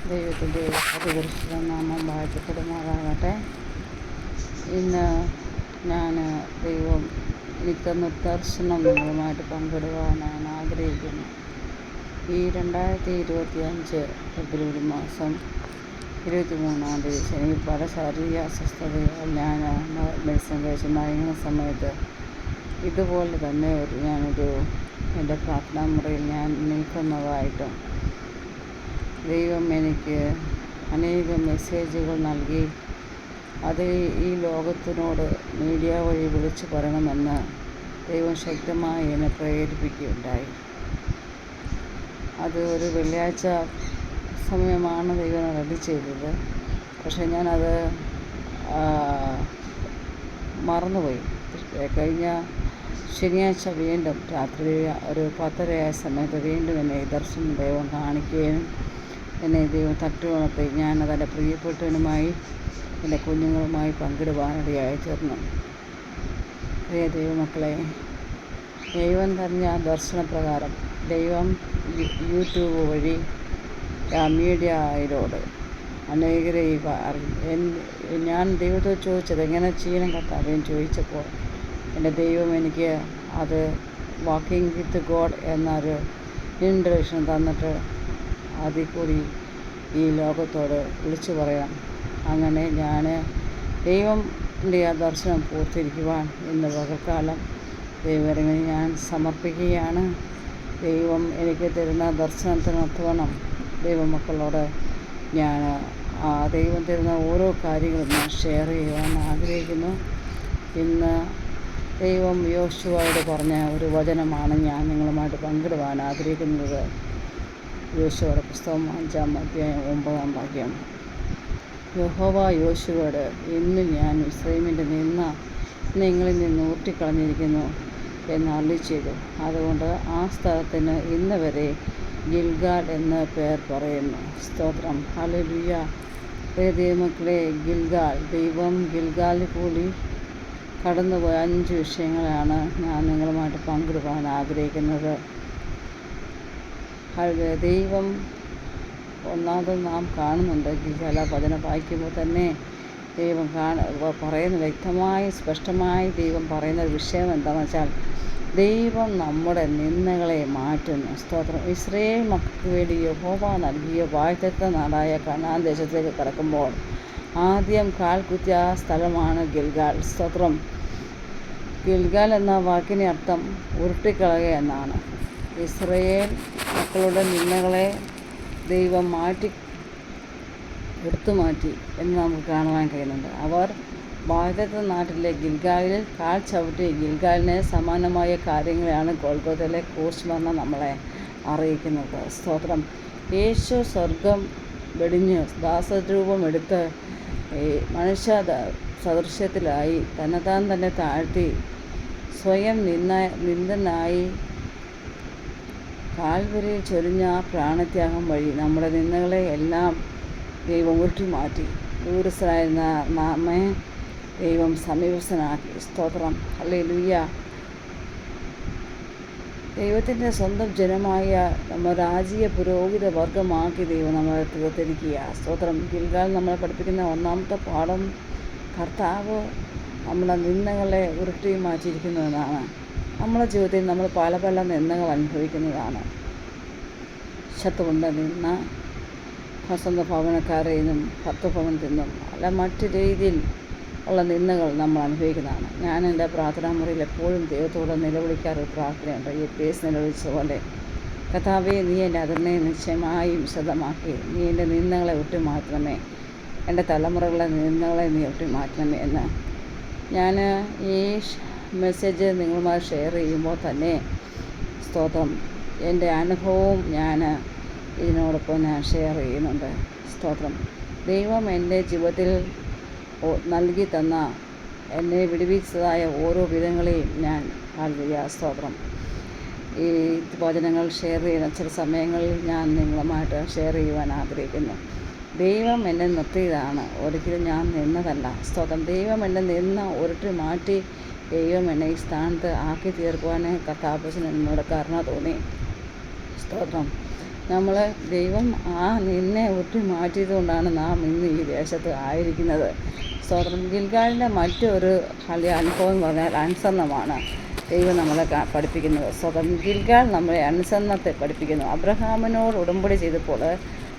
ദൈവത്തിൻ്റെ അതിപരിശുദ്ധ നാമം വാഴ്ത്തപ്പെടുമാറാകട്ടെ. ഇന്ന് ഞാൻ ദൈവം എനിക്കൊന്ന് ദർശനം നിങ്ങളുമായിട്ട് പങ്കിടുവാനാണ് ആഗ്രഹിക്കുന്നു. ഈ 2025 ഫെബ്രുവരി മാസം 23-ാം തീയതി എനിക്ക് പല ശാരീരിക അസ്വസ്ഥതയാൽ ഞാൻ മെഡിസിൻ കഴിച്ച് മയങ്ങുന്ന സമയത്ത് ഇതുപോലെ തന്നെ ഞാനൊരു എൻ്റെ പ്രാർത്ഥനാ മുറിയിൽ ഞാൻ നിൽക്കുന്നതായിട്ടും ദൈവം എനിക്ക് അനേകം മെസ്സേജുകൾ നൽകി അത് ഈ ലോകത്തിനോട് മീഡിയ വഴി വിളിച്ചു പറയണമെന്ന് ദൈവം ശക്തമായി എന്നെ പ്രേരിപ്പിക്കുകയുണ്ടായി. അത് ഒരു വെള്ളിയാഴ്ച സമയമാണ് ദൈവം റെഡി ചെയ്തത്. പക്ഷേ ഞാനത് മറന്നുപോയി. കഴിഞ്ഞ ശനിയാഴ്ച വീണ്ടും രാത്രി ഒരു 10:30 സമയത്ത് വീണ്ടും എന്നെ ദർശനം ദൈവം കാണിക്കുകയും എന്നെ ദൈവം തട്ടുണർത്തി ഞാനതെൻ്റെ പ്രിയപ്പെട്ടവനുമായി എൻ്റെ കുഞ്ഞുങ്ങളുമായി പങ്കിടുവാനിടയായി തീർന്നു. പ്രിയ ദൈവമക്കളെ, ദൈവം തന്ന ദർശനപ്രകാരം ദൈവം യൂട്യൂബ് വഴി മീഡിയയിലൂടെ അനേകരെ ഞാൻ ദൈവത്തോട് ചോദിച്ചത് എങ്ങനെ ചെയ്യണം കർത്താവേ ചോദിച്ചപ്പോൾ എൻ്റെ ദൈവം എനിക്ക് അത് വാക്കിംഗ് വിത്ത് ഗോഡ് എന്നൊരു ഇൻട്രഡക്ഷൻ തന്നിട്ട് അതിൽ കൂടി ഈ ലോകത്തോട് വിളിച്ചു പറയാം. അങ്ങനെ ഞാൻ ദൈവത്തിൻ്റെ ആ ദർശനം പൂർത്തീകരിക്കുവാൻ ഇന്ന് പകൽക്കാലം ദൈവരങ്ങനെ ഞാൻ സമർപ്പിക്കുകയാണ്. ദൈവം എനിക്ക് തരുന്ന ദർശനത്തിനൊത്തവണ്ണം ദൈവമക്കളോട് ഞാൻ ദൈവം തരുന്ന ഓരോ കാര്യങ്ങളും ഞാൻ ഷെയർ ചെയ്യുവാൻ ആഗ്രഹിക്കുന്നു. ഇന്ന് ദൈവം യോശുവയോട് പറഞ്ഞ ഒരു വചനമാണ് ഞാൻ നിങ്ങളുമായിട്ട് പങ്കിടുവാൻ ആഗ്രഹിക്കുന്നത്. യോശുവയുടെ പുസ്തകം 5-ാം അധ്യായം 9-ാം വാക്യം. യഹോവ യോശുവയോട്, ഇന്ന് ഞാൻ മിസ്രയീമിൻ്റെ നിങ്ങളിൽ നിന്ന് ഊറ്റിക്കളഞ്ഞിരിക്കുന്നു എന്ന് അരുളിച്ചെയ്തു. അതുകൊണ്ട് ആ സ്ഥലത്തിന് ഇന്ന് വരെ ഗിൽഗാൽ എന്ന് പേർ പറയുന്നു. സ്തോത്രം, ഹല്ലേലൂയ. ദൈവമക്കളെ, ഗിൽഗാൽ, ദൈവം ഗിൽഗാലിൽ കൂടി കടന്നുപോയ 5 വിഷയങ്ങളാണ് ഞാൻ നിങ്ങളുമായിട്ട് പങ്കിടുവാൻ ആഗ്രഹിക്കുന്നത്. ദൈവം ഒന്നാമത് നാം കാണുന്നുണ്ട്. ഗിൽഗാൽ വചനം വായിക്കുമ്പോൾ തന്നെ ദൈവം പറയുന്ന വ്യക്തമായി സ്പഷ്ടമായി ദൈവം പറയുന്ന ഒരു വിഷയം എന്താണെന്ന് വെച്ചാൽ ദൈവം നമ്മുടെ നിന്ദകളെ മാറ്റുന്നു. സ്തോത്രം. ഇസ്രായേൽ മക്കൾക്ക് വേണ്ടി യഹോവ നൽകിയ വാഗ്ദത്ത നാടായ കനാൻ ദേശത്തേക്ക് കടക്കുമ്പോൾ ആദ്യം കാൽ കുത്തിയ സ്ഥലമാണ് ഗിൽഗാൽ. സ്തോത്രം. ഗിൽഗാൽ എന്ന വാക്കിൻ്റെ അർത്ഥം ഉരുട്ടിക്കളയുക എന്നാണ്. ഇസ്രായേൽ മക്കളുടെ നിന്ദകളെ ദൈവം എടുത്തു മാറ്റി എന്ന് നമുക്ക് കാണുവാൻ കഴിയുന്നുണ്ട്. അവർ വാഗ്ദത്ത നാട്ടിലെ ഗിൽഗാലിൽ കാൽ ചവിട്ടി. ഗിൽഗാലിന് സമാനമായ കാര്യങ്ങളാണ് ഗോൽഗോഥയിലെ ക്രൂശ് നമ്മളെ അറിയിക്കുന്നത്. സ്തോത്രം. യേശു സ്വർഗം വെടിഞ്ഞ് ദാസരൂപം എടുത്ത് മനുഷ്യ സദൃശ്യത്തിലായി തന്നെത്താൻ തന്നെ താഴ്ത്തി സ്വയം നിന്ദനായി കാൽവരിയിൽ ചൊരിഞ്ഞ ആ പ്രാണത്യാഗം വഴി നമ്മുടെ നിന്ദകളെ എല്ലാം ദൈവം ഉരുട്ടി മാറ്റി. ദൂരസ്ഥനായിരുന്ന നമ്മെ ദൈവം സമീപസ്ഥനാക്കി. സ്തോത്രം, ഹല്ലേലൂയ. ദൈവത്തിൻ്റെ സ്വന്തം ജനമായ നമ്മൾ രാജീയ പുരോഹിത വർഗമാക്കി ദൈവം നമ്മളെ തീർത്തിരിക്കുക. സ്തോത്രം. ഗിൽഗാൽ നമ്മളെ പഠിപ്പിക്കുന്ന ഒന്നാമത്തെ പാഠം കർത്താവ് നമ്മുടെ നിന്ദകളെ ഉരുട്ടി മാറ്റിയിരിക്കുന്നു എന്നാണ്. നമ്മുടെ ജീവിതത്തിൽ നമ്മൾ പല നിന്ദകൾ അനുഭവിക്കുന്നതാണ്. ശത്രുവിൻ്റെ നിന്ന, സ്വന്തം ഭവനക്കാരിൽ നിന്നും ഭർത്തൃഭവനത്തിൽ നിന്നും അല്ല മറ്റു രീതിയിൽ ഉള്ള നിന്ദകൾ നമ്മൾ അനുഭവിക്കുന്നതാണ്. ഞാൻ എൻ്റെ പ്രാർത്ഥനാ മുറിയിൽ എപ്പോഴും ദൈവത്തോട് നിലവിളിക്കാറൊരു പ്രാർത്ഥനയുണ്ട്. ഈ പേസ് നിലവിളിച്ചതുപോലെ, കർത്താവേ, നീ എൻ്റെ അതിനെ നിശ്ചയമായും വിശദമാക്കി നീ എൻ്റെ നിന്ദകളെ ഒട്ടിമാറ്റണമേ, എൻ്റെ തലമുറകളെ നിന്ദകളെ നീ ഒട്ടിമാറ്റണമേ എന്ന് ഞാൻ ഈ മെസ്സേജ് നിങ്ങളുമായി ഷെയർ ചെയ്യുമ്പോൾ തന്നെ സ്തോത്രം എൻ്റെ അനുഭവവും ഞാൻ ഇതിനോടൊപ്പം ഞാൻ ഷെയർ ചെയ്യുന്നുണ്ട്. സ്തോത്രം. ദൈവം എൻ്റെ ജീവിതത്തിൽ നൽകി തന്ന എന്നെ വിടുവിച്ചതായ ഓരോ വിധങ്ങളെയും ഞാൻ ഹല്ലേലൂയ. സ്തോത്രം. ഈ വചനങ്ങൾ ഷെയർ ചെയ്യുന്ന ചില സമയങ്ങളിൽ ഞാൻ നിങ്ങളുമായിട്ട് ഷെയർ ചെയ്യുവാൻ ആഗ്രഹിക്കുന്നു. ദൈവം എന്നെ നിർത്തിയതാണ്, ഒരിക്കലും ഞാൻ നിന്നതല്ല. സ്തോത്രം. ദൈവം എന്നെ ഉരുട്ടി മാറ്റി ദൈവം എന്നെ ഈ സ്ഥാനത്ത് ആക്കി തീർക്കുവാൻ കർത്താവിന് എന്നോട് കരുണ തോന്നി. സ്തോത്രം. നമ്മൾ ദൈവം ആ നിന്നെ ഒട്ടി മാറ്റിയതുകൊണ്ടാണ് നാം ഇന്ന് ഈ ദേശത്ത് ആയിരിക്കുന്നത്. സ്തോത്രം. ഗിൽഗാലിൻ്റെ മറ്റൊരു വലിയ അനുഭവം എന്ന് പറഞ്ഞാൽ അനുസരണമാണ് ദൈവം നമ്മളെ പഠിപ്പിക്കുന്നത്. സ്തോത്രം. ഗിൽഗാൽ നമ്മളെ അനുസരണത്തെ പഠിപ്പിക്കുന്നു. അബ്രഹാമിനോട് ഉടമ്പടി ചെയ്തപ്പോൾ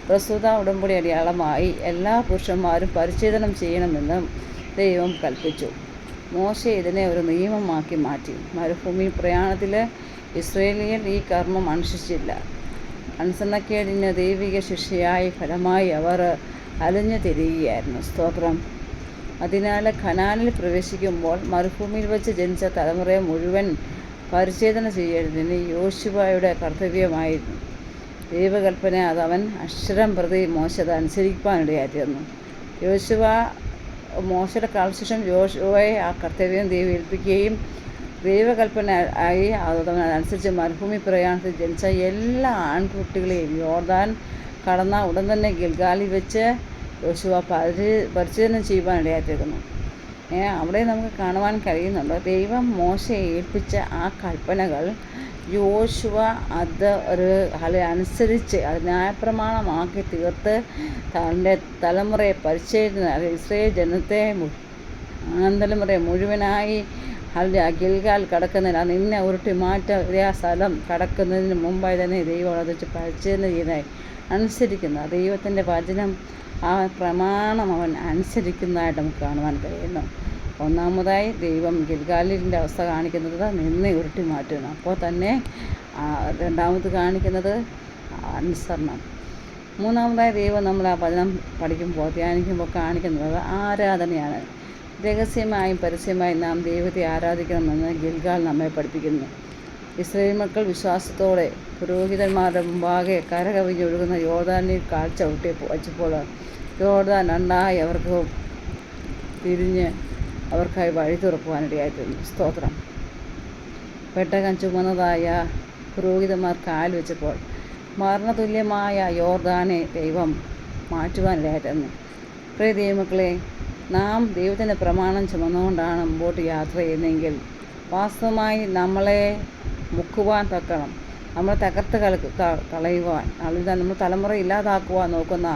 പ്രസ്തുത ഉടമ്പടി അടയാളമായി എല്ലാ പുരുഷന്മാരും പരിച്ഛേദനം ചെയ്യണമെന്നും ദൈവം കൽപ്പിച്ചു. മോശെ ഇതിനെ ഒരു നിയമമാക്കി മാറ്റി. മരുഭൂമി പ്രയാണത്തിൽ ഇസ്രായേലിയർ ഈ കർമ്മം അനുഷ്ഠിച്ചില്ല. അനുസരണക്കേടിന് ദൈവിക ശിക്ഷയായി ഫലമായി അവർ അലഞ്ഞു തിരിയുകയായിരുന്നു. സ്തോത്രം. അതിനാൽ കനാനിൽ പ്രവേശിക്കുമ്പോൾ മരുഭൂമിയിൽ വെച്ച് ജനിച്ച തലമുറയെ മുഴുവൻ പരിച്ഛേദന ചെയ്യേണ്ടതിന് യോശുവയുടെ കർത്തവ്യമായിരുന്നു. ദൈവകൽപ്പന അതവൻ അക്ഷരം പ്രതി മോശത അനുസരിക്കാനിടയായിരുന്നു. മോശയുടെ കാലശേഷം യോശുവയെ ആ കർത്തവ്യം ദൈവം ഏൽപ്പിക്കുകയും ദൈവകൽപ്പന ആയി അതനുസരിച്ച് മരുഭൂമി പ്രയാണത്തിൽ ജനിച്ച എല്ലാ ആൺകുട്ടികളെയും യോർദാൻ കടന്ന ഉടൻ തന്നെ ഗിൽഗാലിൽ വെച്ച് യോശുവ പരിച്ഛേദനം ചെയ്യുവാനിടയായിത്തീർന്നു. അവിടെ നമുക്ക് കാണുവാൻ കഴിയുന്നുണ്ട്. ദൈവം മോശയെ ഏൽപ്പിച്ച ആ കൽപ്പനകൾ യോശുവ അത് അനുസരിച്ച് അത് ന്യായപ്രമാണമാക്കി തീർത്ത് തൻ്റെ തലമുറയെ പരിച്ഛേദന ഇസ്രായേൽ ജനത്തെ തലമുറയെ മുഴുവനായി ഗിൽഗാൽ കടക്കുന്നതിന് അത് നിന്നെ ഉരുട്ടി മാറ്റിയ സ്ഥലം കടക്കുന്നതിന് മുമ്പായി തന്നെ ദൈവം അത് വെച്ച് പരിച്ഛേദന ചെയ്തായി അനുസരിക്കുന്ന ദൈവത്തിൻ്റെ വചനം ആ പ്രമാണം അവൻ അനുസരിക്കുന്നതായിട്ട് നമുക്ക് കാണുവാൻ കഴിയുന്നു. ഒന്നാമതായി ദൈവം ഗിൽഗാലിൻ്റെ അവസ്ഥ കാണിക്കുന്നത് നിന്നെ ഉരുട്ടി മാറ്റുന്നു. അപ്പോൾ തന്നെ രണ്ടാമത് കാണിക്കുന്നത് അനുസരണം. മൂന്നാമതായി ദൈവം നമ്മൾ ആ വചനം പഠിക്കുമ്പോൾ ധ്യാനിക്കുമ്പോൾ കാണിക്കുന്നത് ആരാധനയാണ്. രഹസ്യമായും പരസ്യമായും നാം ദൈവത്തെ ആരാധിക്കണമെന്ന് ഗിൽഗാൽ നമ്മെ പഠിപ്പിക്കുന്നു. ഇസ്രായേൽ മക്കൾ വിശ്വാസത്തോടെ പുരോഹിതന്മാരുടെ മുമ്പാകെ കരകവിഞ്ഞൊഴുകുന്ന യോർദാനിൽ കാഴ്ച വച്ചപ്പോൾ യോർദാൻ രണ്ടായി അവർക്ക് തിരിഞ്ഞ് അവർക്കായി വഴി തുറക്കുവാനിടയായിത്തീർന്നു. സ്തോത്രം. പെട്ടകം ചുമന്നതായ പുരോഹിതന്മാർ കാൽ വെച്ചപ്പോൾ മരണതുല്യമായ യോർദാനെ ദൈവം മാറ്റുവാനിടയായിത്തീർന്നു. പ്രിയ ദൈവമക്കളെ, നാം ദൈവത്തിൻ്റെ പ്രമാണം ചുമന്നുകൊണ്ടാണ് മുമ്പോട്ട് യാത്ര ചെയ്യുന്നതെങ്കിൽ വാസ്തവമായി നമ്മളെ മുക്കുവാൻ തക്കണം, നമ്മളെ തകർത്ത് കളയുവാൻ നമ്മൾ തലമുറ ഇല്ലാതാക്കുവാൻ നോക്കുന്ന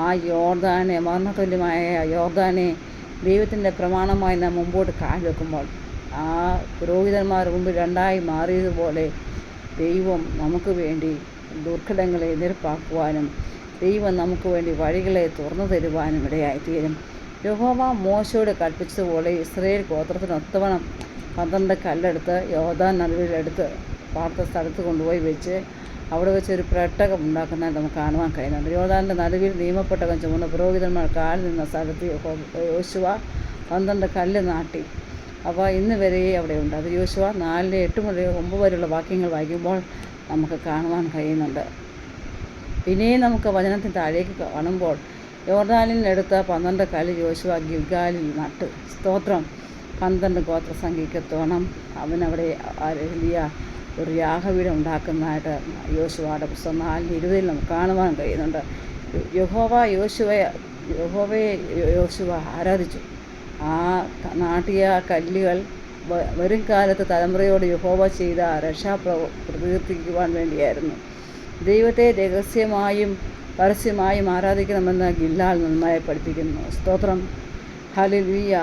ആ യോർദാനെ, മരണതുല്യമായ യോർദാനെ ദൈവത്തിൻ്റെ പ്രമാണമായി നാം മുമ്പോട്ട് കാൽവെക്കുമ്പോൾ ആ പുരോഹിതന്മാർ മുമ്പ് രണ്ടായി മാറിയതുപോലെ ദൈവം നമുക്ക് വേണ്ടി ദുർഘടങ്ങളെ എതിർപ്പാക്കുവാനും ദൈവം നമുക്ക് വേണ്ടി വഴികളെ തുറന്നു തരുവാനും ഇടയായിത്തീരും. യഹോവ മോശയോട് കൽപ്പിച്ചതുപോലെ ഇസ്രായേൽ ഗോത്രത്തിനൊത്തവണ്ണം 12 കല്ലെടുത്ത് യോർദാൻ നടുവിലെടുത്ത് പാർത്ത സ്ഥലത്ത് കൊണ്ടുപോയി വെച്ച് അവിടെ വെച്ച് ഒരു പെട്ടകം ഉണ്ടാക്കുന്നതായിട്ട് നമുക്ക് കാണുവാൻ കഴിയുന്നുണ്ട്. യോർദാൻ്റെ നടുവിൽ നിയമപ്പെട്ടകം ചുമന്ന പുരോഹിതന്മാർ കാൽ നിന്ന സ്ഥലത്ത് യോശുവ 12 കല്ല് നാട്ടി. അപ്പോൾ ഇന്ന് വരെ അവിടെയുണ്ട്. അത് യോശുവ 4:8 മുതൽ 9 വരെയുള്ള വാക്യങ്ങൾ വായിക്കുമ്പോൾ നമുക്ക് കാണുവാൻ കഴിയുന്നുണ്ട്. പിന്നെയും നമുക്ക് വചനത്തിന് താഴേക്ക് കാണുമ്പോൾ യോർദാനിലെടുത്ത 12 കല്ല് യോശുവ ഗിൽഗാലിൽ നട്ട്. സ്തോത്രം. 12 ഗോത്രസംഖ്യയ്ക്കൊത്തോണം അവനവിടെ വലിയ ഒരു യാഗപീഠം ഉണ്ടാക്കുന്നതായിട്ട് യോശുവയുടെ പുസ്തകം 4:20 നമുക്ക് കാണുവാൻ കഴിയുന്നുണ്ട്. യഹോവയെ യോശുവ ആരാധിച്ചു. ആ നാട്ടിയ കല്ലുകൾ വരും കാലത്ത് തലമുറയോട് യഹോവ ചെയ്ത രക്ഷാ പ്രകീർത്തിക്കുവാൻ വേണ്ടിയായിരുന്നു. ദൈവത്തെ രഹസ്യമായും പരസ്യമായും ആരാധിക്കണമെന്ന് ഗിൽഗാൽ നന്നായി പഠിപ്പിക്കുന്നു. സ്തോത്രം. ഹല്ലേലൂയ.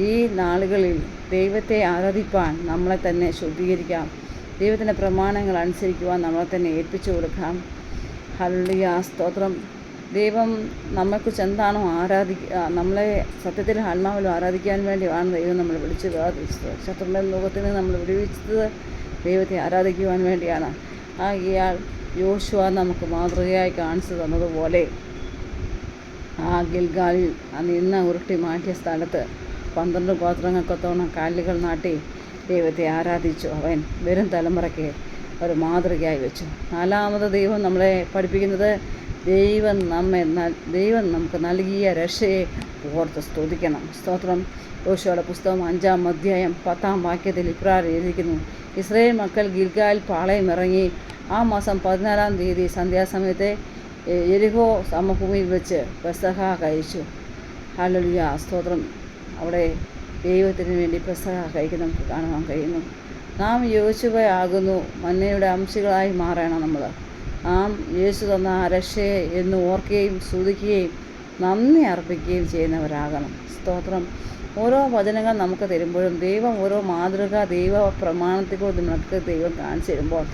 ഈ നാളുകളിൽ ദൈവത്തെ ആരാധിപ്പാൻ നമ്മളെ തന്നെ ശുദ്ധീകരിക്കാം. ദൈവത്തിൻ്റെ പ്രമാണങ്ങൾ അനുസരിക്കുവാൻ നമ്മളെ തന്നെ ഏൽപ്പിച്ചു കൊടുക്കാം. ഹല്ലേലൂയ. സ്തോത്രം. ദൈവം നമ്മെക്കുറിച്ച് എന്താണോ നമ്മളെ സത്യത്തിൽ ആത്മാവിലും ആരാധിക്കാൻ വേണ്ടിയാണ് ദൈവം നമ്മളെ വിളിച്ചത്. ശത്രുവിൻ്റെ ലോകത്തിൽ നിന്ന് നമ്മൾ വിടുവിച്ചത് ദൈവത്തെ ആരാധിക്കുവാൻ വേണ്ടിയാണ്. ആകയാൽ യോശുവ നമുക്ക് മാതൃകയായി കാണിച്ചു തന്നതുപോലെ ആ ഗിൽഗാലിൽ നിന്ന ഉരുട്ടി മാറ്റിയ സ്ഥലത്ത് 12 ഗോത്രങ്ങൾക്കൊത്തോണം കാലുകൾ നാട്ടി ദൈവത്തെ ആരാധിച്ചു. അവൻ വരും തലമുറയ്ക്ക് ഒരു മാതൃകയായി വെച്ചു. നാലാമത് ദൈവം നമ്മളെ പഠിപ്പിക്കുന്നത് ദൈവം നമുക്ക് നൽകിയ രക്ഷയെ ഓർത്ത് സ്തുതിക്കണം. സ്തോത്രം. യോശുവയുടെ പുസ്തകം 5-ാം അധ്യായം 10-ാം വാക്യത്തിൽ ഇപ്രകാരം എഴുതിയിരിക്കുന്നു. ഇസ്രായേൽ മക്കൾ ഗിൽഗാലിൽ പാളയമിറങ്ങി ആ മാസം 14-ാം തീയതി സന്ധ്യാസമയത്തെ യെരിഹോ സമഭൂമിയിൽ വെച്ച് പെസഹ കഴിച്ചു. ഹല്ലേലൂയ. സ്തോത്രം. അവിടെ ദൈവത്തിന് വേണ്ടി പെസഹ കഴിക്കുന്ന നമുക്ക് കാണുവാൻ കഴിയുന്നു. നാം യോശുവയാകുന്നു മന്നയുടെ അംശികളായി മാറണം. നമ്മൾ യേശു തന്ന ആ രക്ഷയെ എന്ന് ഓർക്കുകയും സ്തുതിക്കുകയും നന്ദി അർപ്പിക്കുകയും ചെയ്യുന്നവരാകണം. സ്തോത്രം. ഓരോ വചനങ്ങൾ നമുക്ക് തരുമ്പോഴും ദൈവം ഓരോ മാതൃക ദൈവ പ്രമാണത്തെക്കുറിച്ച് നമുക്ക് ദൈവം കാണിച്ചു തരുമ്പോൾ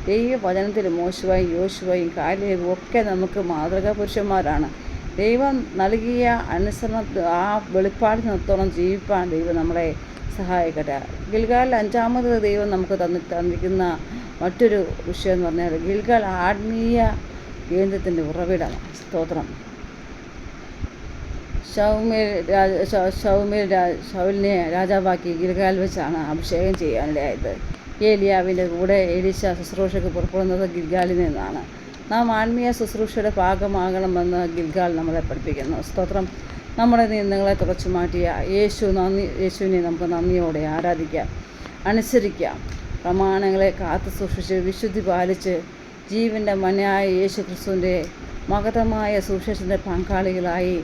ദൈവവചനത്തിൽ മോശുവായും യോശുവയും കാലേബും ഒക്കെ നമുക്ക് മാതൃകാ പുരുഷന്മാരാണ്. ദൈവം നൽകിയ അനുസരണ ആ വെളിപ്പാടിനൊത്തോളം ജീവിപ്പാൻ ദൈവം നമ്മളെ സഹായിക്കട്ടെ. ഗിൽഗാലിൽ 5ാമത് ദൈവം നമുക്ക് തന്നിരിക്കുന്ന മറ്റൊരു വിഷയം എന്ന് പറഞ്ഞാൽ ഗിൽഗാൽ ആത്മീയ കേന്ദ്രത്തിൻ്റെ ഉറവിടമാണ്. സ്തോത്രം. ശൗലിനെ രാജാവാക്കി ഗിൽഗാൽ വെച്ചാണ് അഭിഷേകം ചെയ്യാനിടയായത്. ഏലിയാവിൻ്റെ കൂടെ എലീശ ശുശ്രൂഷയ്ക്ക് പുറപ്പെടുന്നത് ഗിൽഗാലിൽ നിന്നാണ്. നാം ആത്മീയ ശുശ്രൂഷയുടെ ഭാഗമാകണമെന്ന് ഗിൽഗാൽ നമ്മളെ പഠിപ്പിക്കുന്നു. സ്തോത്രം. നമ്മുടെ നിങ്ങളെ തുടച്ചു മാറ്റിയ യേശുവിനെ നമുക്ക് നന്ദിയോടെ ആരാധിക്കാം, അനുസരിക്കാം. പ്രമാണങ്ങളെ കാത്തു സൂക്ഷിച്ച് വിശുദ്ധി പാലിച്ച് ജീവൻ്റെ മനായ യേശു ക്രിസ്തുവിൻ്റെ മഹത്തമായ സുവിശേഷത്തിൻ്റെ പങ്കാളികളായി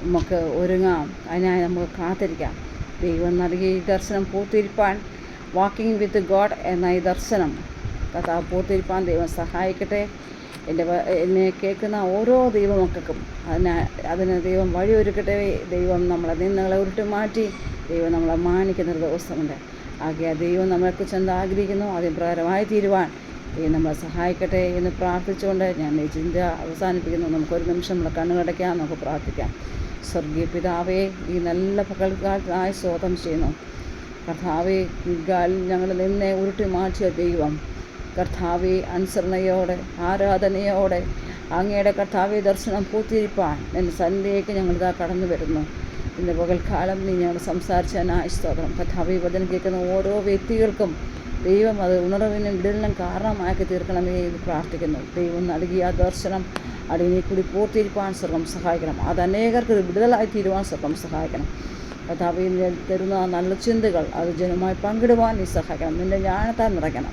നമുക്ക് ഒരുങ്ങാം. അതിനായി നമുക്ക് കാത്തിരിക്കാം. ദൈവം നൽകിയ ഈ ദർശനം പൂർത്തീകരിപ്പാൻ വാക്കിംഗ് വിത്ത് ഗോഡ് എന്ന ഈ ദർശനം കഥാ പൂർത്തീകരിപ്പാൻ ദൈവം സഹായിക്കട്ടെ. എന്നെ കേൾക്കുന്ന ഓരോ ദൈവമക്കൾക്കും അതിന് ദൈവം വഴിയൊരുക്കട്ടെ. ദൈവം നമ്മളെ നിങ്ങളെ ഉരുട്ടി മാറ്റി ദൈവം നമ്മളെ മാനിക്കുന്നൊരു ദിവസമുണ്ട്. ആകയാൽ ദൈവം നമ്മളെക്കുറിച്ച് എന്താ ആഗ്രഹിക്കുന്നു അതിന് പ്രകാരമായി തീരുവാൻ ദൈവം നമ്മളെ സഹായിക്കട്ടെ എന്ന് പ്രാർത്ഥിച്ചുകൊണ്ട് ഞാൻ ഈ ചിന്ത അവസാനിപ്പിക്കുന്നു. നമുക്കൊരു നിമിഷം നമ്മളെ കണ്ണുകടയ്ക്കാം, നമുക്ക് പ്രാർത്ഥിക്കാം. സ്വർഗീയ പിതാവേ, ഈ നല്ല പകൽക്കാലത്തിനായി സ്തോത്രം ചെയ്യുന്നു. കർത്താവേ, ഗിൽഗാലിൽ ഞങ്ങൾ നിന്നെ ഉരുട്ടി മാറ്റിയ ദൈവം കർത്താവെ അനുസരണയോടെ ആരാധനയോടെ അങ്ങയുടെ കർത്താവെ ദർശനം പൂർത്തീകരിപ്പാൻ എൻ്റെ സന്നിധിയിലേക്ക് ഞങ്ങളിതാ കടന്നു വരുന്നു. ഇന്ന് പകൽക്കാലം നീ ഞങ്ങൾ സംസാരിച്ചതിനായി സ്തോത്രം. കർത്താവെ, വചനം കേൾക്കുന്ന ഓരോ വ്യക്തികൾക്കും ദൈവം അത് ഉണർവിനും വിടലിനും കാരണമാക്കി തീർക്കണമേ എന്ന് പ്രാർത്ഥിക്കുന്നു. ദൈവം നൽകിയ ആ ദർശനം അടിയനെ കൂടി പൂർത്തീകരിപ്പാൻ സ്വർഗം സഹായിക്കണം. അത് അനേകർക്ക് വിടുതലായി തീരുവാൻ സ്വർഗം സഹായിക്കണം. കർത്താവെ, തരുന്ന നല്ല ചിന്തകൾ അത് ജനമായി പങ്കിടുവാൻ നീ സഹായിക്കണം. നിൻ്റെ ജ്ഞാനത്താൽ നിറയ്ക്കണം.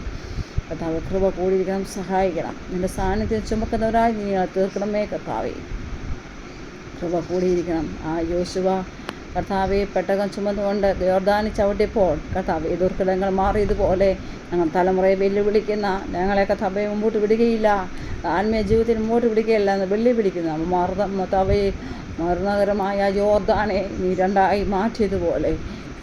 കർത്താവ്, കൃപ കൂടിയിരിക്കണം, സഹായിക്കണം. നിൻ്റെ സാന്നിധ്യം ചുമക്കുന്നവരായി നീ തീർക്കണമേ. കർത്താവെ, കൃപ കൂടിയിരിക്കണം. ആ യോശുവ കർത്താവെ പെട്ടകം ചുമന്നുകൊണ്ട് യോർദാനിൽ ചവിട്ടിയപ്പോൾ കർത്താവെ ദുർഘടങ്ങൾ മാറിയതുപോലെ ഞങ്ങൾ തലമുറയെ വെല്ലുവിളിക്കുന്ന ഞങ്ങളെ കർത്താവെ മുമ്പോട്ട് വിടുകയില്ല, ആത്മീയ ജീവിതത്തിൽ മുമ്പോട്ട് വിടുകയില്ല എന്ന് വെല്ലുവിളിക്കുന്ന കർത്താവെ മരണകരമായ യോർദാനെ നീ രണ്ടായി മാറ്റിയതുപോലെ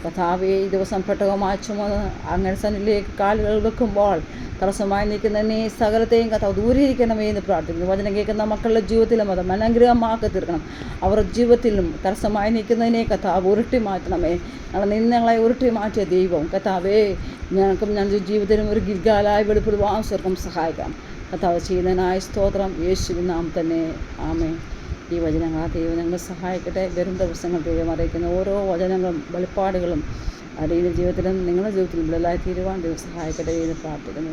കർത്താവെ ഈ ദിവസം പെട്ടകമായി ചുമന്ന് അങ്ങനെ സന്നിധിയിലേക്ക് കാലുകൾ വെക്കുമ്പോൾ തടസ്സമായി നിൽക്കുന്ന നീ സകലത്തെയും കർത്താവ് ദൂരീകരിക്കണമേ എന്ന് പ്രാർത്ഥിക്കുന്നു. വചനം കേൾക്കുന്ന മക്കളുടെ ജീവിതത്തിലും അത് അനുഗ്രഹമാക്കി തീർക്കണം. അവരുടെ ജീവിതത്തിലും തടസ്സമായി നിൽക്കുന്നതിനെ കർത്താവ് ഉരുട്ടി മാറ്റണമേ. ഞങ്ങളെ ഉരുട്ടി മാറ്റിയ ദൈവം കർത്താവേ, ഞങ്ങൾക്കും ഞങ്ങളുടെ ജീവിതത്തിലും ഒരു ഗിൽഗാലായി വെളിപ്പെടുവാൻ സ്വർഗം സഹായിക്കാം. കർത്താവ് ചെയ്യുന്നതിനായി സ്തോത്രം. യേശുവിൻ നാമത്തിൽ തന്നെ ആമേൻ. ഈ വചനങ്ങൾ ആ ദൈവം ഞങ്ങളെ സഹായിക്കട്ടെ. വരും ദിവസങ്ങൾ ദൈവം അറിയിക്കുന്ന ഓരോ വചനങ്ങളും വെളിപ്പാടുകളും അറിയുന്ന ജീവിതത്തിലും നിങ്ങളുടെ ജീവിതത്തിലും വിടലായി തീരുവാൻ ദൈവം സഹായിക്കട്ടെ എന്ന് പ്രാർത്ഥിക്കുന്നു.